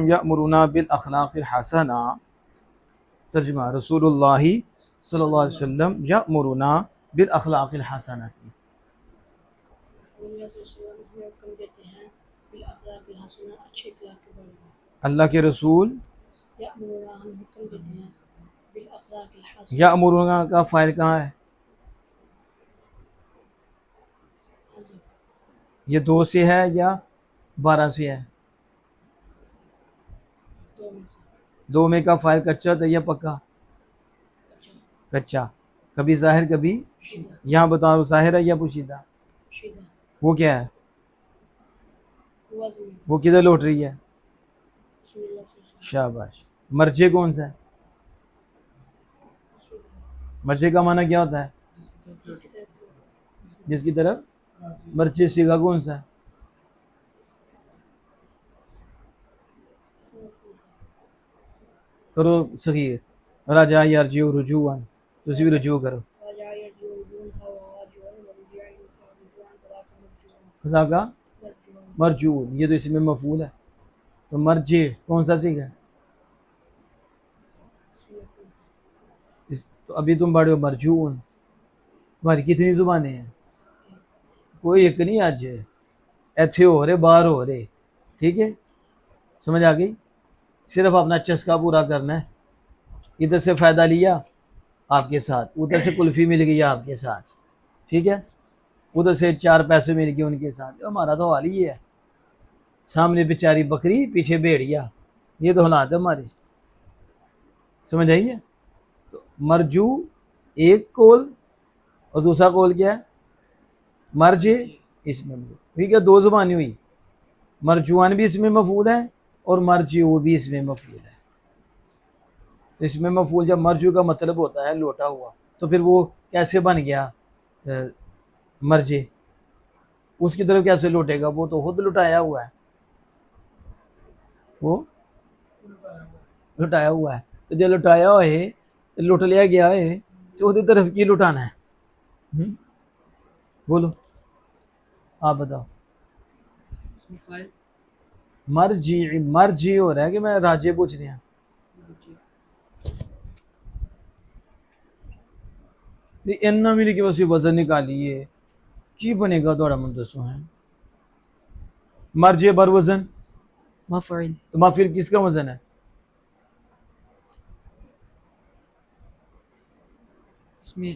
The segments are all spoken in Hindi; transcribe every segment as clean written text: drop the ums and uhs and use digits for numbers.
यअमुरुना बिल अखलाक़िल हसना। तर्जुमा रसूलुल्लाह सल्लल्लाहु अलैहि वसल्लम यअमुरुना बिल अखलाक़िल हसना। अल्लाह के रसूल यअमुरुना का फ़ाइल कहाँ है? ये 2 से है या 12 से है? 2 में का फ़ाइल कच्चा था या पक्का? कच्चा। कभी जाहिर कभी यहाँ बताओ, जाहिर है या पोशीदा? वो क्या है? वो किधर लौट रही है? शाबाश। मर्जे कौन सा है? मर्जे का माना क्या होता है? जिसकी तरफ। मर्जे सीगा कौन सा है? करो सगीर। राजा यरजिउ रुजूअन, तुसी भी रुजू करो। फजा का मरजून, ये तो इसमें मफूल है। तो मर्जे कौन सा सीगा? तो अभी तुम पढ़े हो मरजून। तुम्हारी कितनी जुबानें हैं? कोई एक नहीं आज है। ऐसे हो रहे बाहर हो रहे। ठीक है, समझ आ गई? सिर्फ अपना चस्का पूरा करना है। इधर से फ़ायदा लिया आपके साथ, उधर से कुल्फ़ी मिल गई आपके साथ, ठीक है, उधर से 4 पैसे मिल गए उनके साथ। हमारा तो हाल ही है, सामने बेचारी बकरी पीछे भेड़िया, ये तो हालात है हमारे। समझ आई है? तो मरजू एक कौल और दूसरा कौल क्या है? मर्जे इसमें। ठीक है, 2 ज़ुबानी हुई। मरजुआन भी इसमें मफूल है और मरजू भी इसमें मफूल है। इसमें मफूल जब मरजू का मतलब होता है लौटा हुआ, तो फिर वो कैसे बन गया मर्जे? उसकी तरफ कैसे लौटेगा? वो तो खुद लुटाया हुआ है, वो लुटाया हुआ है। तो जब लुटाया हुआ है तो लुट लिया गया है, तो उसकी तरफ की लुटाना है। बोलो, आप बताओ। मर्जी मर्जी हो रहा है कि मैं राजे पूछ रहा? इन्ना मिली कि बस वजन निकालिए की बनेगा थोड़ा मन दसो है। मर्जे बर वजन मफ़इल। तो माफिल किसका वजन है? इसमें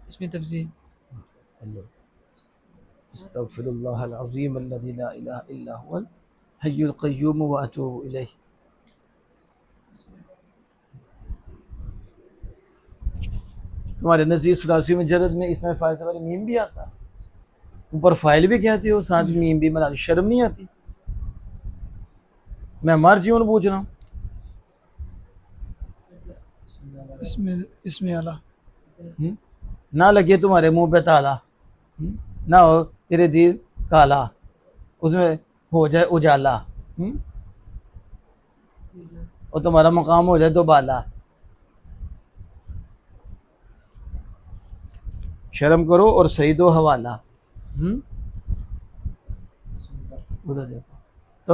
इसमें तफसील। अस्तगफिरुल्लाहल अज़ीम अल्लज़ी ला इलाहा इल्ला हुवल हय्युल क़य्यूम व अतूबु इलैह। तुम्हारे नज़ीर सलासी में जरद में इसमें फ़ाइल से पहले मीम भी आता है, ऊपर फाइल भी कहती हो, साथ मीम भी मिला। शर्म नहीं आती? मैं मर जीवन पूछ रहा हूँ। इसमें आला ना लगे तुम्हारे मुंह पे ताला, ना हो तेरे दिल काला, उसमें हो जाए उजाला, और तुम्हारा मकाम हो जाए तो बाला। शर्म करो और सही दो हवाला। उधर देखो। तो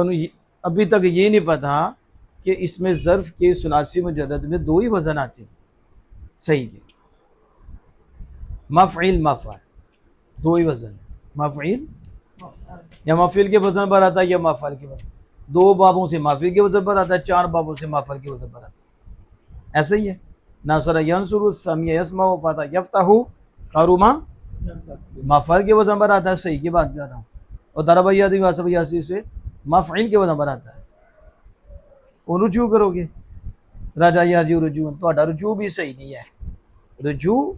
अभी तक ये नहीं पता कि इसमें ज़र्फ के सुलासी मुजर्रद में 2 ही वजन आते हैं सही के। मफ़इल मफ़अल 2 ही वजन, मफ़इल या मफ़इल के वजन पर आता है या मफ़अल के वजन। 2 बाबों से मफ़इल के वजन पर आता है, 4 बाबों से मफ़अल के वजन पर आता है। ऐसा ही है। नासरा यंसुरु समिया यस्मा फता यफ्ताहु कारुमा मफ़अल के वजन पर आता है, सही की बात कर रहा हूँ। और दरबैयादी वासबयासी से मफ़इल के वजन पर आता है। वो रुजू करोगे, राजा याजी रुजू, तो रुजू भी सही नहीं है। रुजू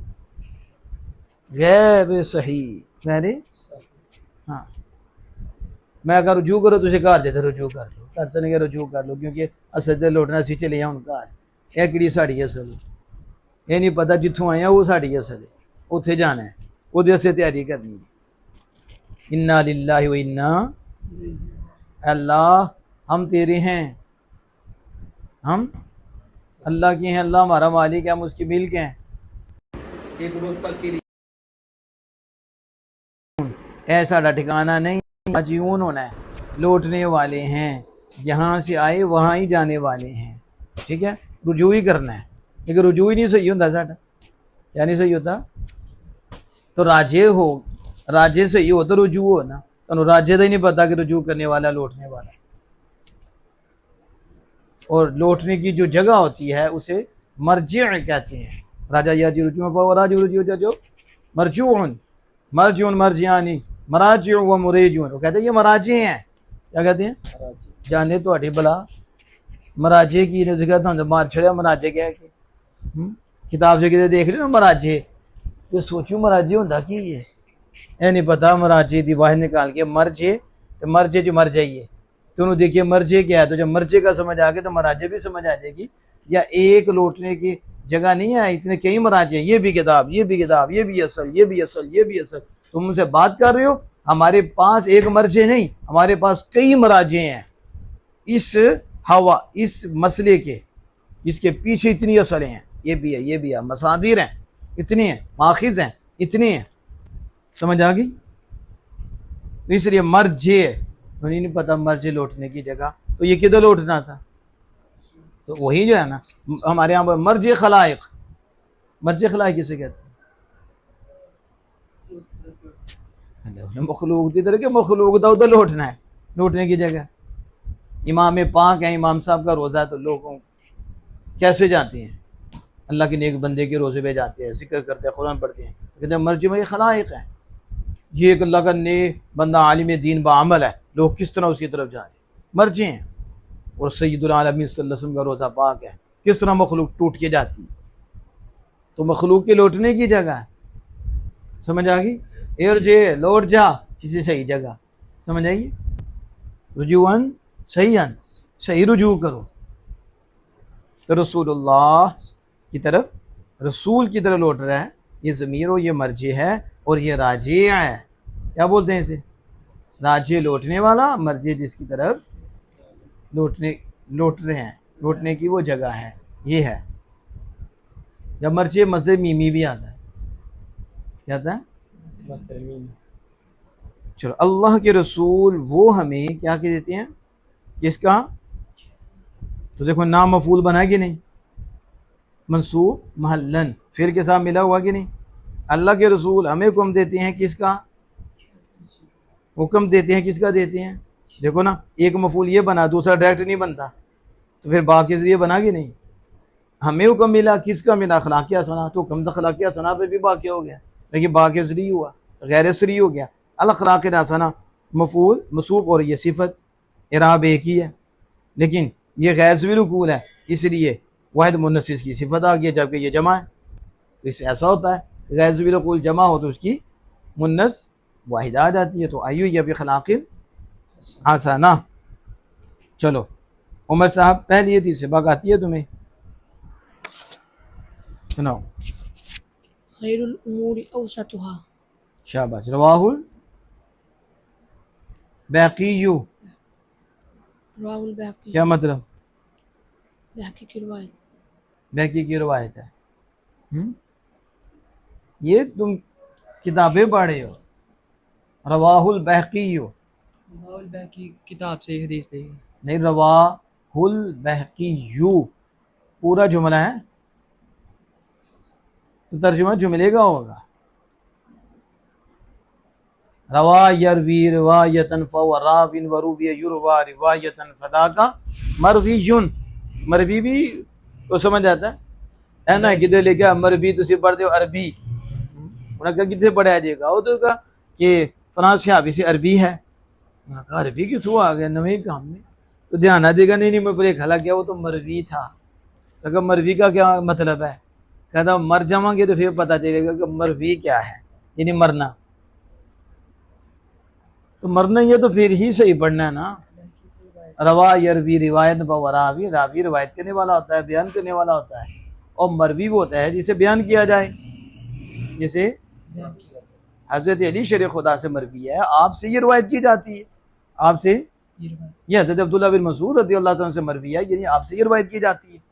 गैर सही, गैर हाँ। मैं अगर रुजू करो तुझे घर देते रुजू कर लो, घर से नहीं रुजू कर लो, क्योंकि असल लौटना सी चले जाओ घर। यह कि साड़ी असल, ये नहीं पता जितों आए वो साड़ी असल है, उत्थे जाना है, वो तैयारी करनी है। इन्ना लिल्लाहि व इन्ना, अल्लाह हम तेरे हैं, हम अल्लाह के हैं, अल्लाह हमारा मालिक है, हम उसकी मिल्क हैं। एक रोज तक के लिए ऐसा ठिकाना नहीं, मजून होना है, लौटने वाले हैं। जहाँ से आए वहाँ ही जाने वाले हैं, ठीक है, रुजू ही करना है। लेकिन रुजू ही नहीं सही होता साडा, क्या नहीं सही होता? तो राजे हो, राजे सही हो तो रुजू हो ना, तो राजे का ही नहीं पता कि रुजू करने वाला लौटने वाला। और लौटने की जो जगह होती है उसे मर्जिअ कहते हैं। राजा याजी रुजू राजू रुजू जो मरजून मरजून मरजियानी मराजिउ व मुरेजून, वो कहते हैं ये मराजे हैं। क्या कहते हैं? जाने तो अड़ी भला मराजे की ने जगह तो मार छड़िया मराजे क्या कि किताब से कितने देख रहे ना मराजे, तो सोचू मराजे होंदा की ये नहीं पता। मराजे की वाहिद निकाल के मरजे, तो मरजे जो मर जाइए तो उन्होंने देखिए मरजे क्या है, तो जब मरजे का समझ आ गया तो मराजे भी समझ आ जाएगी। या एक लौटने की जगह नहीं है, इतने कई मराजे, ये भी किताब, ये भी किताब, ये भी असल, ये भी असल, ये भी असल। तुम मुझसे बात कर रहे हो, हमारे पास एक मरजे नहीं, हमारे पास कई मराजे हैं इस हवा, इस मसले के, इसके पीछे इतनी असलें हैं, ये भी है, ये भी है, मसादिर हैं इतनी हैं, माखिज हैं इतनी हैं। समझ आ गई? इसलिए मरजे, उन्हें नहीं पता मर्जे लौटने की जगह, तो ये किधर लौटना था? तो वही जो है ना हमारे यहाँ पर मर्जे खलाइक, मर्जे खलाइक किसे कहते हैं? मखलूक की तरह के मखलूक था उधर लौटना है, लौटने की जगह। इमाम पाक है, इमाम साहब का रोज़ा है, तो लोग कैसे जाते हैं? अल्लाह के नेक बंदे के रोज़े पे जाते हैं, जिक्र करते हैं, कुरान पढ़ते हैं, कहते हैं मर्जे में खलाइक है, ये एक अल्लाह का नेक बंदा आलिम दीन बामल है, लोग किस तरह उसकी तरफ जा रहे हैं, मर्जे हैं। और सैयदुल आलमीन सल्लल्लाहु अलैहि वसल्लम का रोज़ा पाक है, किस तरह मखलूक टूट के जाती है, तो मखलूक के लौटने की जगह है। समझ आ गई? एरजे, लौट जा किसी सही जगह। समझ आइए? रुजूअन सहीअन, सही रुजू करो। तो रसूलुल्लाह की तरफ, रसूल की तरफ लौट रहा है, ये ज़मीर हो, ये मर्जे है, और ये राजे है। क्या बोलते हैं इसे? राजे लौटने वाला, मर्जे जिसकी तरफ लौट रहे हैं, लौटने की वो जगह है, ये है। जब मर्जे मस्जिद मीमी भी आता है, क्या आता है? मस्जिद मीमी। चलो, अल्लाह के रसूल वो हमें क्या कह देते हैं? किसका? तो देखो नाम मफूल बना कि नहीं, मंसूब महल्लन फिर के साथ मिला हुआ कि नहीं? अल्लाह के रसूल हमें हुक्म देते हैं, किसका हुक्म देते हैं? किसका देते हैं? देखो ना, एक मफूल ये बना, दूसरा डायरेक्ट नहीं बनता, तो फिर बाकी से ये बना कि नहीं? हमें हुक्म मिला, किसका मिला? अखलाक़ हसना, तो हुक्म अखलाक़ हसना पे भी बाकी हो गया, लेकिन बाकी सरी हुआ, गैर सरी हो गया। अल अखलाक़ हसना मफूल मसूब और ये सिफत इराब एक ही है, लेकिन ये गैर ज़वील है, इसलिए वाहिद मुन्नसिस की सिफत आ गई, जबकि ये जमा है। तो इससे ऐसा होता है, गैर ज़वील जमा हो तो उसकी मुन्नस वाहिद आ जाती है। तो आयु ये भी खलाक़िल हसना। चलो उमर साहब, पहली ये तीसरी बात आती है तुम्हें? सुनाओ। खैरुल उमूरी औसतुहा। शाबाश। रवाहुल बैक़िय्यु, रवाहुल बैक़ी, क्या मतलब? बैक़ी की रिवायत, बैक़ी की रवायत है। ये तुम किताबें पढ़े हो, रवाहुल बैक़िय्यु, रवाहुल बैक़ी किताब से हदीस ली नहीं, रवाहुल बैक़िय्यु पूरा जुमला है, तो तर्जुमा जुमले का होगा। रवा यरवी रिवायतन फवराविन वरूबी युरवा रिवायतन फदाका मरवीयुन, मरवी भी तो समझ आता है ना, किधर ले गया मरवी, तुम पढ़ते हो अरबी, उन्होंने कहा कितने पढ़ाया जाएगा? वो तो कहा कि फलां सहाबी से अरबी है, उन्होंने कहा अरबी किसको आ गया नवे काम में, तो ध्यान ना देगा, नहीं मैं पर खला गया, वो तो मरवी था। तो कहा मरवी का क्या मतलब है? कहता मर जावांगे तो फिर पता चलेगा कि मरवी क्या है, यानी मरना। तो मरना ही है तो फिर ही सही पढ़ना है ना। रवा यरवी रिवायत बवरावी, रावी रिवायत करने वाला होता है, बयान करने वाला होता है, और मरवी वो होता है जिसे बयान किया जाए। जैसे हजरत अली शेर खुदा से मरवी है, आपसे ये रिवायत की जाती है, आपसे ये हजरत अब्दुल्लाह बिन मसूद रज़ियल्लाहु अन्हु से मरवी है, यानी आपसे ये रिवायत की जाती है।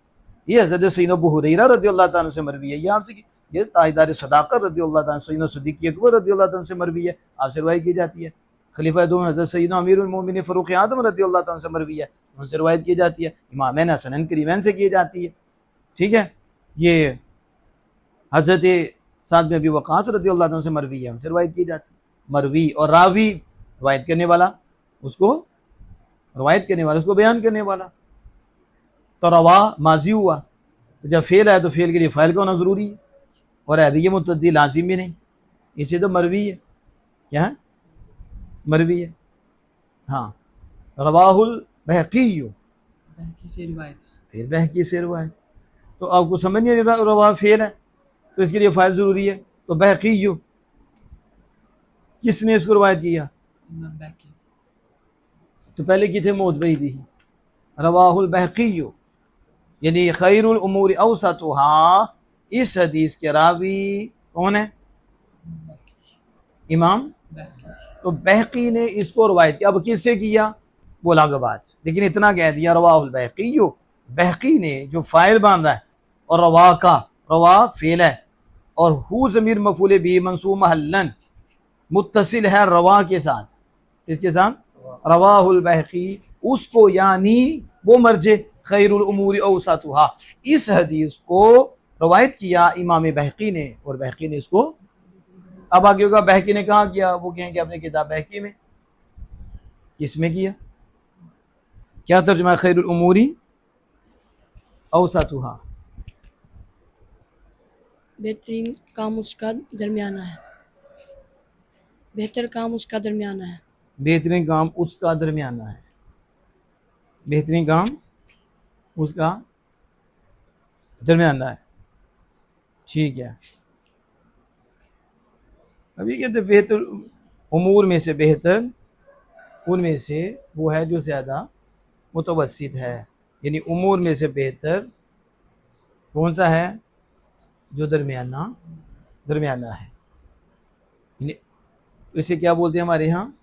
ये हजरत सैयदना अबू हुरैरा रज़ियल्लाहु अन्हु से मरवी है, ये आपसे, ये ताजदार सदाकत रज़ियल्लाहु अन्हु सैयदना सिद्दीक़ अकबर रज़ियल्लाहु अन्हु से मरवी है, आपसे रिवायत की जाती है। खलीफा दो हज़रत सैयदना अमीरुल मोमिनीन फ़ारूक़ आज़म रज़ियल्लाहु अन्हु से मरवी है, उनसे रिवायत की जाती है, इमामैन हसनैन करीमैन से की जाती है। ठीक है, ये हज़रत साद बिन अबी वक़ास रज़ियल्लाहु अन्हु से मरवी है, उनसे रिवायत की जाती है। मरवी और रावी, रिवायत करने वाला, उसको रिवायत करने वाला, उसको बयान करने वाला। तो रवा माजी हुआ, तो जब फेल है तो फेल के लिए फ़ाइल का होना ज़रूरी है, और है भी ये मुतद्दी लाजिम भी नहीं, इसे तो मरवी है। क्या है? मरवी है। हाँ, रवाहुल बहकी, बहकी से रिवायत है। फिर बहकी से रिवायत। तो आपको समझ नहीं आ रहा रवा फेल है तो इसके लिए फ़ाइल ज़रूरी है। तो बहकी किसने इसको रिवायत किया? इमाम बहकी। तो पहले की थे मौदबई थी, रवाहुल बहकी, यानी खैरुल उमूर औसतुहा, इस हदीस के रावी कौन है? इमाम बहकी। तो बहकी ने इसको रवायत किया। अब किससे किया वो अलग बात, लेकिन इतना कह दिया रवाहुल बहकी, बहकी ने जो फाइल बांधा है, और रवा का रवा फेल है, और हु ज़मीर मफूल भी मंसूब महल्लन मुत्तसिल है रवा के साथ। किसके साथ? रवाहुल बहकी, उसको यानी वो मर्जे खैरुल उमूर औसतुहा, इस हदीस को रवायत किया इमाम बहकी ने, और बहकी ने इसको, अब आगे होगा बहकी ने कहाँ किया, वो कहेंगे अपनी किताब बहकी में। किसमें किया? क्या तर्जुमा है खैरुल उमूरी औसतुहा? बेहतरीन काम उसका दरमियाना है। बेहतर काम उसका दरमियाना है। बेहतरीन काम उसका दरमियाना है। बेहतरीन काम उसका दरमियाना है। ठीक है, अभी कहते बेहतर उमूर में से बेहतर उनमें से वो है जो ज़्यादा मुतवस्सित है, यानी उमूर में से बेहतर कौन सा है? जो दरमियाना दरमियाना है। यानी इसे क्या बोलते हैं हमारे यहाँ?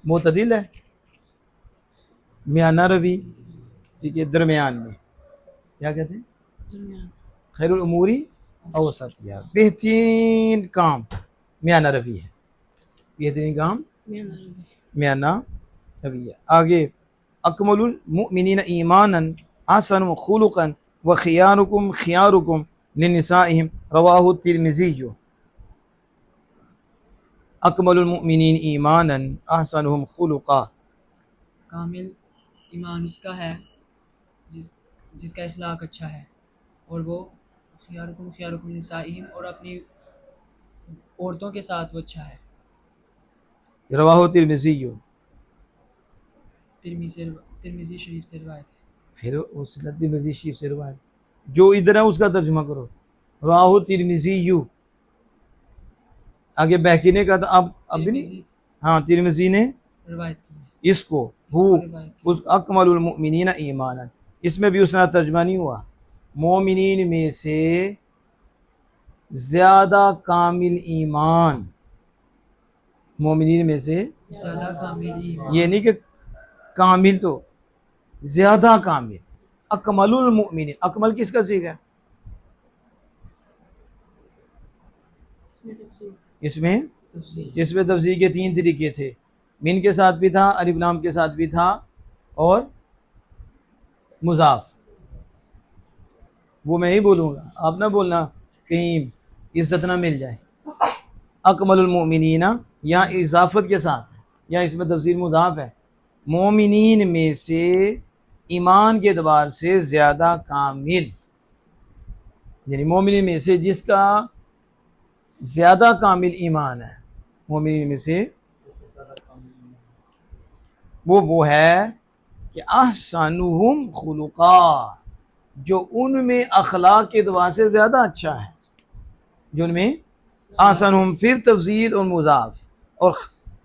मोतदिल है, मियाना रवी। ठीक है, दरमियान में क्या कहते हैं? दरमियान। खैरुल उमूरी औसतिया, बेहतरीन काम मियाना रवी है। बेहतरीन काम मियाना रवी। मियाना रवी है। आगे अकमलुल मुमिनीन ईमानन अहसनुहुम खुलुकन व खियारुकुम खियारुकुम लिनिसाइहिम, रवाहु तिरमिज़ी। अकमलुल मुमिनीन ईमानन अहसनुहुम खुलुका, कामिल ईमान उसका है जिसका इखलाक अच्छा है, और वो खियारुकुम निसाइहिम, और अपनी औरतों के साथ वो अच्छा है। रवाहु तिरमिज़ी। तिरमिज़ी शरीफ से रिवायत है। फिर उस तिरमिज़ी शरीफ से रिवायत, जो इधर है उसका तर्जुमा करो, रवाहु तिरमिज़ी। आगे बहकी ने कहा था, अब भी नहीं। हाँ, तिरमिज़ी ने रिवायत की है इसको उस अकमलुल मुमिनीन ईमानन, इसमें भी उसने तर्जुमा नहीं हुआ। मोमिनीन में से ज्यादा कामिल ईमान, मोमिनीन में से ज़्यादा कामिल ईमान। ये नहीं कि कामिल, तो ज्यादा कामिल। अकमलुल मुमिनीन, अकमल किसका सीखा है? इसमें तफसीर के 3 तरीके थे, मिन के साथ भी था, अलिफ लाम के साथ भी था, और मुजाफ। वो मैं ही बोलूँगा, आप ना बोलना कहीं इज्जत ना मिल जाए। अकमलुल मुमिनीना यहाँ इजाफत के साथ है, या इसमें तफसीर मुजाफ है। मोमिनीन में से ईमान के एतबार से ज़्यादा कामिल, यानी मोमिनीन में से जिसका ज़्यादा कामिल ईमान है, मोमिनीन में से वो है कि अहसनुहुम खुलुका, जो उनमें अखलाक के एतबार से ज़्यादा अच्छा है, जो उनमें अहसनुहुम, फिर तफजील और मुजाफ, और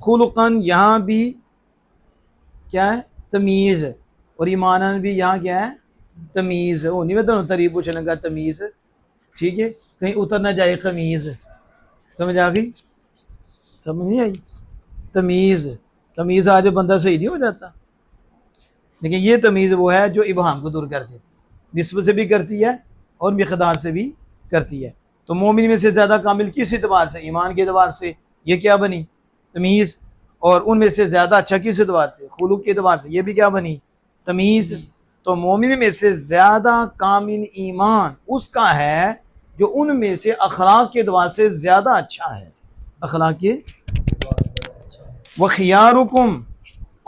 खुलुकन यहाँ भी क्या है? तमीज़, और ईमानन भी यहाँ क्या है? तमीज़। वो नहीं मैं दोनों तरीब पूछने लगा तमीज़, ठीक है, कहीं उतर ना जाए खमीज़। समझ आ गई? समझ नहीं आई? तमीज़, तमीज़ आज बंदा सही नहीं हो जाता, लेकिन ये तमीज़ वो है जो इबहाम को दूर कर देती है, निस्बत से भी करती है और मिक़दार से भी करती है। तो मोमिन में से ज़्यादा कामिल किस एतबार से? ईमान के एतबार से। ये क्या बनी? तमीज़। और उनमें से ज्यादा अच्छा किस एतबार से? खुलूक के एतबार से। ये भी क्या बनी? तमीज। तो मोमिन में से ज्यादा कामिल ईमान उसका है जो उनमें से अखलाक के एतबार से ज्यादा अच्छा है। अखलाक के व खियारुकुम,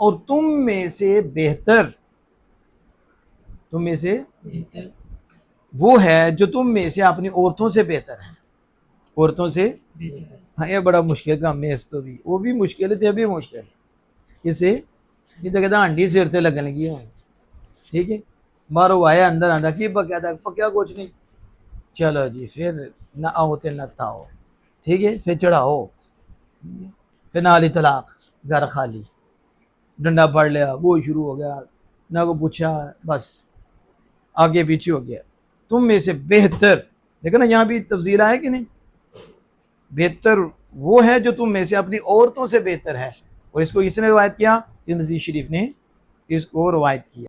और तुम में से बेहतर, तुम में से बेहतर वो है जो तुम में से अपनी औरतों से बेहतर है। औरतों से बेहतर हाँ, ये बड़ा मुश्किल काम है। तो भी वो भी मुश्किल है, भी मुश्किल किसे? ये तो कहता हांडी सिर से लगन लगी है। ठीक है, बाहरों आया अंदर आंदा की कहता पक्या कुछ नहीं, चलो जी फिर ना आओ तो न थाओ। ठीक है, फिर चढ़ाओ, फिर नाली तलाक, घर खाली, डंडा पड़ लिया, वो शुरू हो गया, ना को पूछा, बस आगे पीछे हो गया। तुम में से बेहतर, देखो ना यहाँ भी तफसील है कि नहीं? बेहतर वो है जो तुम में से अपनी औरतों से बेहतर है। और इसको इसने रवायत किया, तिरमिज़ी शरीफ ने इसको रवायत किया।